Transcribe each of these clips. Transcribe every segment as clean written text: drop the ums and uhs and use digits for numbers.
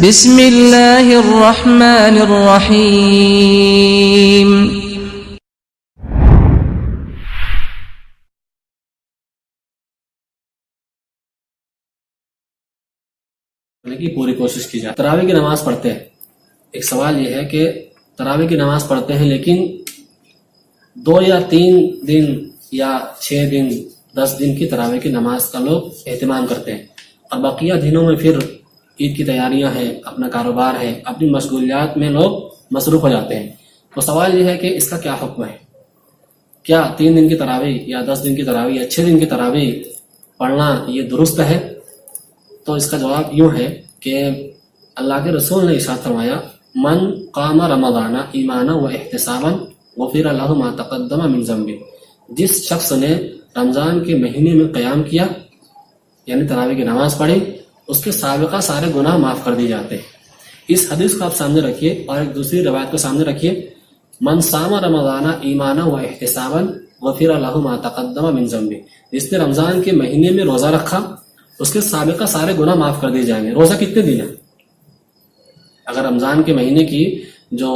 بسم اللہ الرحمن الرحیم کی پوری کوشش کی جائے. تراویح کی نماز پڑھتے ہیں. ایک سوال یہ ہے کہ تراویح کی نماز پڑھتے ہیں لیکن 2 یا 3 دن یا 6 دن 10 دن کی تراویح کی نماز کا لوگ اہتمام کرتے ہیں اور بقیہ دنوں میں پھر عید کی تیاریاں ہیں، اپنا کاروبار ہے، اپنی مشغولیات میں لوگ مصروف ہو جاتے ہیں. تو سوال یہ ہے کہ اس کا کیا حکم ہے؟ کیا 3 دن کی تراویح یا 10 دن کی تراویح یا 6 دن کی تراویح پڑھنا یہ درست ہے؟ تو اس کا جواب یوں ہے کہ اللہ کے رسول نے ارشاد فرمایا من قام رمضان ایمانا و احتسابا غفر له ما تقدم من ذنبه. جس شخص نے رمضان کے مہینے میں قیام کیا یعنی تراویح کی نماز پڑھی، اس کے سابقہ سارے گناہ معاف کر دیے جاتے ہیں. اس حدیث کو آپ سامنے رکھیے اور ایک دوسری روایت کو سامنے رکھیے. من صام رمضان ایمانا و احتسابا غفر له ما تقدم من ذنبه. جس نے رمضان کے مہینے میں روزہ رکھا اس کے سابقہ سارے گناہ معاف کر دیے جائیں گے. روزہ کتنے دن ہے؟ اگر رمضان کے مہینے کی جو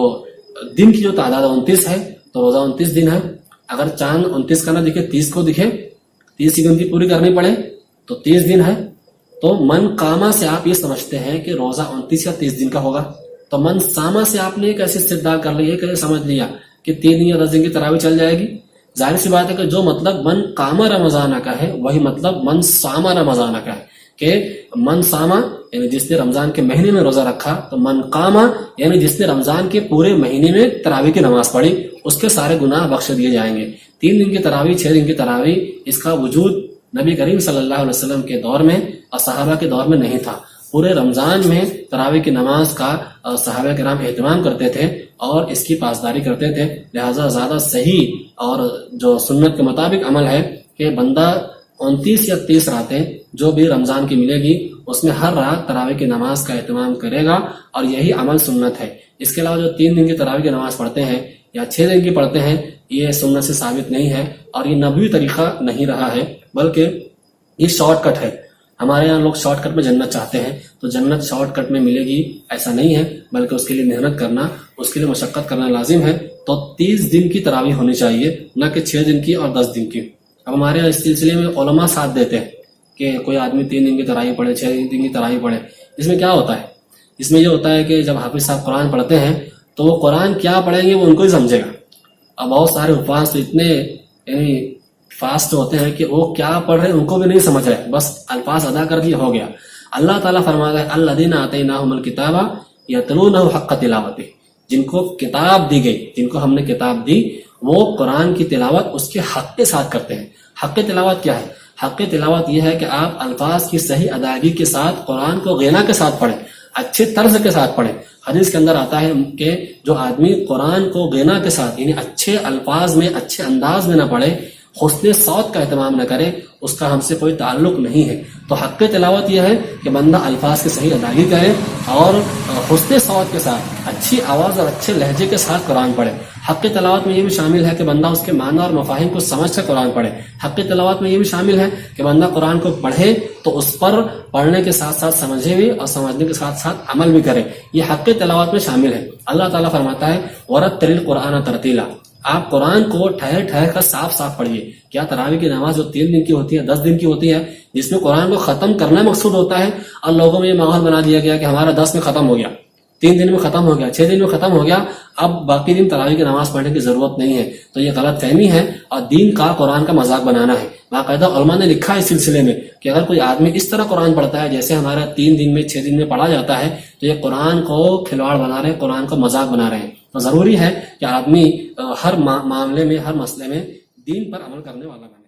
دن کی جو تعداد 29 ہے تو روزہ 29 دن ہے. اگر چاند 29 کا نہ دکھے 30 کو دکھے، 30 کی گنتی پوری کرنی پڑے تو 30 دن ہے. تو من قاما سے آپ یہ سمجھتے ہیں کہ روزہ 29 یا 30 دن کا ہوگا. تو من ساما سے آپ نے ایک ایسی استدلال کر لی، ایک ایسے سمجھ لیا کہ 3 دن یا 10 دن کی تراویح چل جائے گی. ظاہر سی بات ہے کہ جو مطلب من قام رمضان کا ہے وہی مطلب من صام رمضان کا ہے کہ من صاما یعنی جس نے رمضان کے مہینے میں روزہ رکھا، تو من قاما یعنی جس نے رمضان کے پورے مہینے میں تراویح کی نماز پڑھی اس کے سارے گناہ بخش دیے جائیں گے. 3 دن کی تراویح 6 دن کی تراویح اس کا وجود نبی کریم صلی اللہ علیہ وسلم کے دور میں اور صحابہ کے دور میں نہیں تھا. پورے رمضان میں تراویح کی نماز کا صحابہ کرام اہتمام کرتے تھے اور اس کی پاسداری کرتے تھے. لہٰذا زیادہ صحیح اور جو سنت کے مطابق عمل ہے کہ بندہ 29 یا 30 راتیں جو بھی رمضان کی ملے گی اس میں ہر رات تراویح کی نماز کا اہتمام کرے گا اور یہی عمل سنت ہے. اس کے علاوہ جو 3 دن کی تراویح کی نماز پڑھتے ہیں یا 6 دن کی پڑھتے ہیں یہ سنت سے ثابت نہیں ہے اور یہ نبوی طریقہ نہیں رہا ہے، بلکہ یہ شارٹ کٹ ہے. ہمارے یہاں لوگ شارٹ کٹ میں جنت چاہتے ہیں تو جنت شارٹ کٹ میں ملے گی ایسا نہیں ہے، بلکہ اس کے لیے محنت کرنا، اس کے لیے مشقت کرنا لازم ہے. تو 30 دن کی تراویح ہونی چاہیے نہ کہ 6 دن کی اور 10 دن کی. اب ہمارے یہاں اس سلسلے میں علماء ساتھ دیتے ہیں کہ کوئی آدمی 3 دن کی تراویح پڑھے، 6 دن کی تراویح پڑھے. اس میں کیا ہوتا ہے؟ اس میں یہ ہوتا ہے کہ جب حافظ صاحب قرآن پڑھتے ہیں تو وہ قرآن کیا پڑھیں گے وہ ان کو ہی سمجھے گا. اب بہت سارے حفاظ تو اتنے یعنی فاسٹ ہوتے ہیں کہ وہ کیا پڑھ رہے ہیں ان کو بھی نہیں سمجھ رہے، بس الفاظ ادا کر دیے ہو گیا. اللہ تعالیٰ فرماتا ہے الذین آتیناہم الکتاب یتلونہ حق تلاوتہ. جن کو کتاب دی گئی، جن کو ہم نے کتاب دی، وہ قرآن کی تلاوت اس کے حق کے ساتھ کرتے ہیں. حق تلاوت کیا ہے؟ حق تلاوت یہ ہے کہ آپ الفاظ کی صحیح ادائیگی کے ساتھ قرآن کو غنا کے ساتھ پڑھیں، اچھے طرز کے ساتھ پڑھیں. حدیث کے اندر آتا ہے کہ جو آدمی قرآن کو غنا کے ساتھ یعنی اچھے الفاظ میں، اچھے انداز میں نہ پڑھے، حسن صوت کا اہتمام نہ کرے، اس کا ہم سے کوئی تعلق نہیں ہے. تو حق تلاوت یہ ہے کہ بندہ الفاظ کی صحیح ادائیگی کرے اور حسن صوت کے ساتھ، اچھی آواز اور اچھے لہجے کے ساتھ قرآن پڑھے. حق تلاوت میں یہ بھی شامل ہے کہ بندہ اس کے معنی اور مفاہیم کو سمجھ کر قرآن پڑھے. حق تلاوت میں یہ بھی شامل ہے کہ بندہ قرآن کو پڑھے تو اس پر پڑھنے کے ساتھ ساتھ سمجھے بھی اور سمجھنے کے ساتھ ساتھ عمل بھی کرے. یہ حق تلاوت میں شامل ہے. اللہ تعالیٰ فرماتا ہے وَرَتِّلِ الْقُرْآنَ تَرْتِيلًا. آپ قرآن کو ٹھہر ٹھہر کر صاف صاف پڑھیے. کیا تراویح کی نماز جو 3 دن کی ہوتی ہے، 10 دن کی ہوتی ہے، جس میں قرآن کو ختم کرنا مقصود ہوتا ہے اور لوگوں میں یہ ماحول بنا دیا گیا کہ ہمارا 10 میں ختم ہو گیا، 3 دن میں ختم ہو گیا، 6 دن میں ختم ہو گیا، اب باقی دن تراویح کی نماز پڑھنے کی ضرورت نہیں ہے. تو یہ غلط فہمی ہے اور دین کا قرآن کا مذاق بنانا ہے. باقاعدہ علماء نے لکھا ہے اس سلسلے میں کہ اگر کوئی آدمی اس طرح قرآن پڑھتا ہے جیسے ہمارا 3 دن میں 6 دن میں پڑھا جاتا ہے تو یہ قرآن کو کھلواڑ بنا رہے ہیں، قرآن کو مذاق بنا رہے ہیں. تو ضروری ہے کہ آدمی ہر معاملے میں، ہر مسئلے میں دین پر عمل کرنے والا بنے.